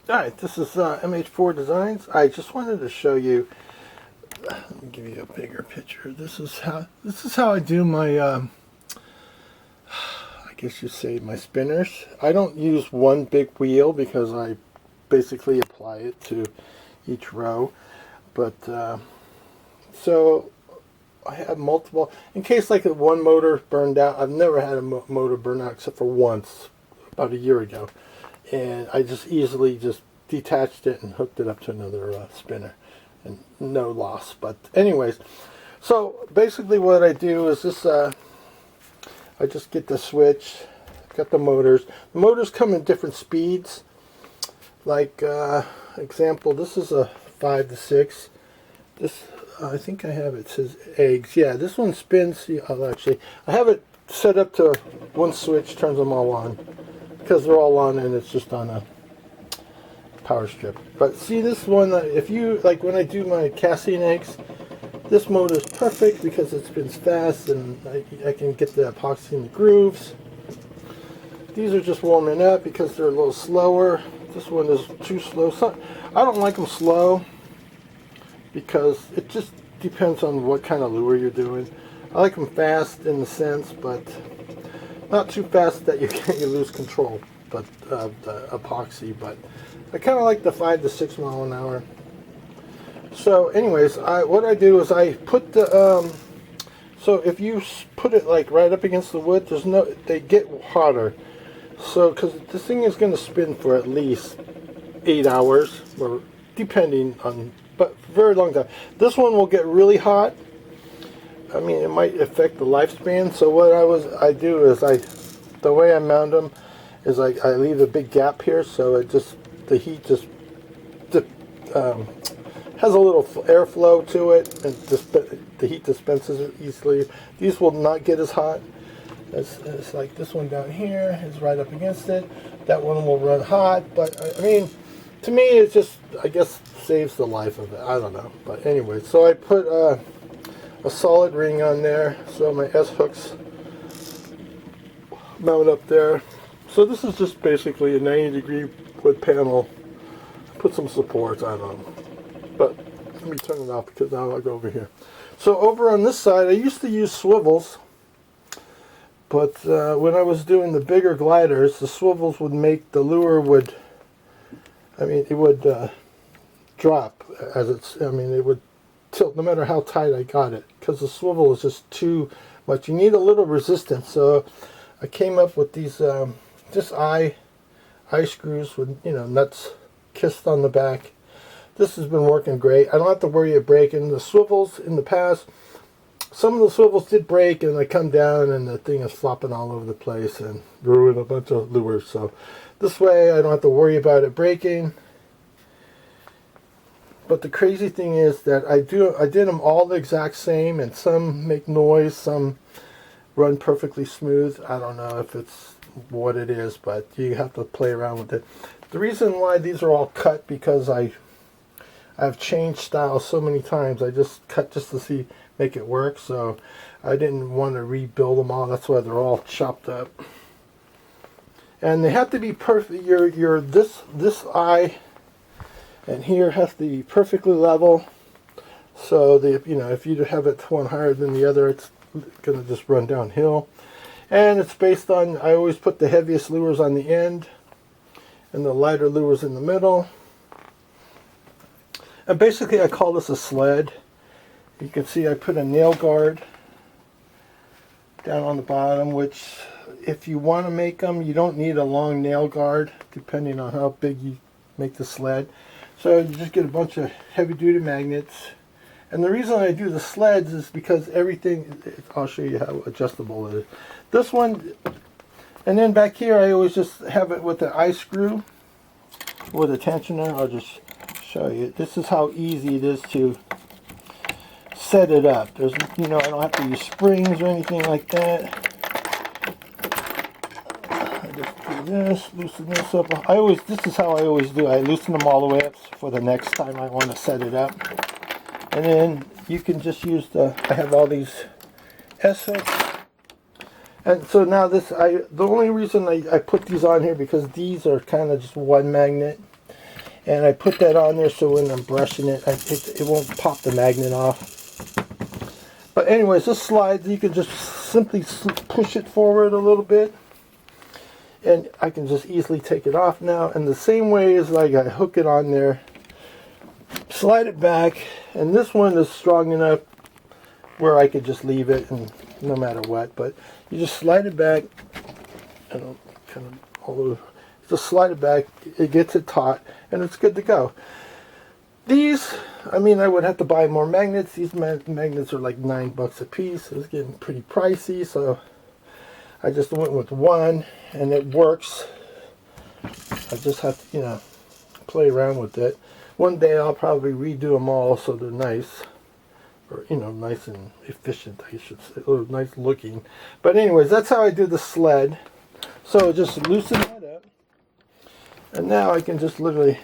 Alright, this is MH4 Designs. I just wanted to show you, let me give you a bigger picture. This is how I do my, I guess you say my spinners. I don't use one big wheel because I basically apply it to each row. But, so I have multiple, in case like one motor burned out. I've never had a motor burn out except for once, about a year ago. And I just easily just detached it and hooked it up to another spinner, and no loss. But anyways, so basically what I do is this, I just get the switch, got the motors. The motors come in different speeds. Like example, this is a 5 to 6. This I think I have it says eggs. Yeah, this one spins. Actually, I have it set up to one switch turns them all on, because they're all on and it's just on a power strip. But see this one, if you like when I do my casting eggs, this motor is perfect because it spins fast and I can get the epoxy in the grooves. These are just warming up because they're a little slower. This one is too slow. So I don't like them slow because it just depends on what kind of lure you're doing. I like them fast in the sense, but not too fast that you lose control, but the epoxy. But I kind of like the 5 to 6 mile an hour. So, anyways, what I do is I put the so if you put it like right up against the wood, they get hotter. So, because this thing is going to spin for at least 8 hours, or depending on, but very long time. This one will get really hot. I mean, it might affect the lifespan. So what I do is the way I mount them is I leave a big gap here, so the heat just has a little airflow to it, and the heat dispenses it easily. These will not get as hot. It's like this one down here is right up against it. That one will run hot, but I mean, to me, it just, I guess, saves the life of it. I don't know, but anyway, so I put a solid ring on there, so my S-hooks mount up there. So this is just basically a 90-degree wood panel. Put some supports, I don't know. But let me turn it off because now I'll go over here. So over on this side, I used to use swivels, but when I was doing the bigger gliders, the swivels would make the lure would, I mean, it would drop as it would tilt no matter how tight I got it, because the swivel is just too much. You need a little resistance. So I came up with these just eye screws with nuts kissed on the back. This has been working great. I don't have to worry about breaking. The swivels in the past, some of the swivels did break and they come down and the thing is flopping all over the place and ruin a bunch of lures. So this way I don't have to worry about it breaking. But the crazy thing is that I did them all the exact same, and some make noise, some run perfectly smooth. I don't know if it's what it is, but you have to play around with it. The reason why these are all cut, because I've changed styles so many times. I just cut just to make it work. So I didn't want to rebuild them all. That's why they're all chopped up. And they have to be perfect. This eye and here has to be perfectly level, so if you have it one higher than the other, it's going to just run downhill. And it's based on, I always put the heaviest lures on the end and the lighter lures in the middle. And basically I call this a sled. You can see I put a nail guard down on the bottom, which if you want to make them, you don't need a long nail guard depending on how big you make the sled. So you just get a bunch of heavy-duty magnets. And the reason I do the sleds is because everything, I'll show you how adjustable it is. This one, and then back here I always just have it with the eye screw with a tensioner. I'll just show you. This is how easy it is to set it up. There's, I don't have to use springs or anything like that. This, loosen this up. This is how I always do. I loosen them all the way up for the next time I want to set it up. And then you can just use I have all these S-hooks. And so now the only reason I put these on here, because these are kind of just one magnet. And I put that on there so when I'm brushing it, it won't pop the magnet off. But anyways, this slides, you can just simply push it forward a little bit. And I can just easily take it off now. And the same way as like I hook it on there, slide it back. And this one is strong enough where I could just leave it and no matter what. But you just slide it back. And I'll kind of all over. Just slide it back. It gets it taut. And it's good to go. These, I mean, I would have to buy more magnets. These magnets are like $9 a piece. It's getting pretty pricey, so I just went with one, and it works. I just have to, you know, play around with it. One day I'll probably redo them all so they're nice, or, you know, nice and efficient, I should say, or nice looking. But anyways, that's how I do the sled. So just loosen that up, and now I can just literally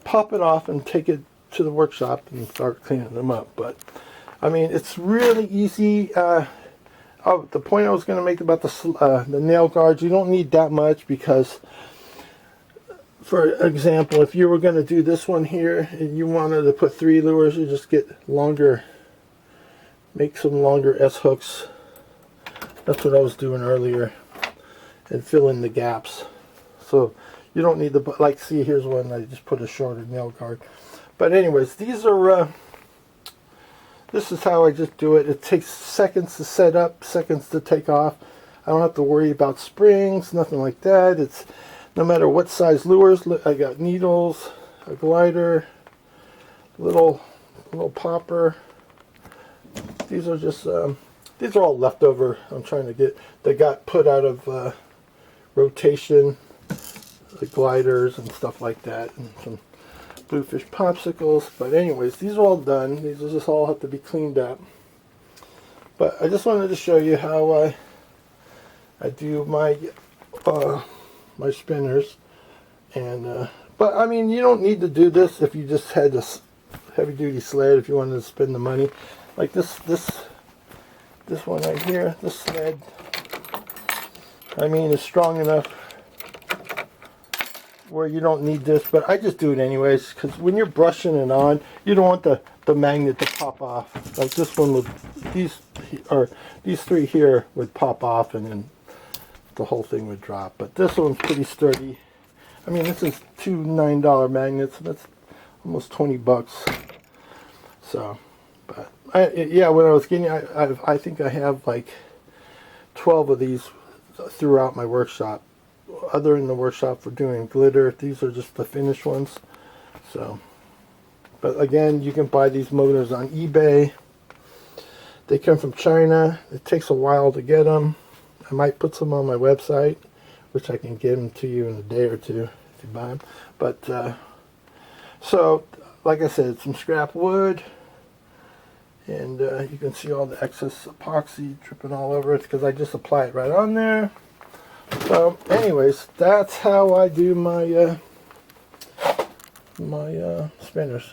pop it off and take it to the workshop and start cleaning them up. But I mean, it's really easy. The point I was going to make about the nail guards, you don't need that much, because for example, if you were going to do this one here and you wanted to put 3 lures, you just get longer, make some longer S hooks. That's what I was doing earlier, and fill in the gaps. So you don't need the, like, see, here's one I just put a shorter nail guard. But anyways, these are, this is how I just do it. It takes seconds to set up, seconds to take off. I don't have to worry about springs, nothing like that. It's no matter what size lures. I got needles, a glider, little popper. These are just, these are all leftover. I'm trying to get, they got put out of rotation. The gliders and stuff like that, and some bluefish popsicles. But anyways, these are all done. These will just all have to be cleaned up. But I just wanted to show you how I do my my spinners. And but I mean, you don't need to do this if you just had this heavy duty sled, if you wanted to spend the money. Like this one right here, this sled, I mean, is strong enough where you don't need this, but I just do it anyways, because when you're brushing it on, you don't want the magnet to pop off. Like this one would, these 3 here would pop off, and then the whole thing would drop. But this one's pretty sturdy. I mean, this is 2 $9 magnets. That's almost $20. So, but yeah, when I was getting, I think I have like 12 of these throughout my workshop. Other in the workshop for doing glitter. These are just the finished ones. So, but again, you can buy these motors on eBay. They come from China. It takes a while to get them. I might put some on my website, which I can give them to you in a day or two if you buy them. But so, like I said, some scrap wood, and you can see all the excess epoxy dripping all over it because I just apply it right on there. So anyways, that's how I do my my spinners.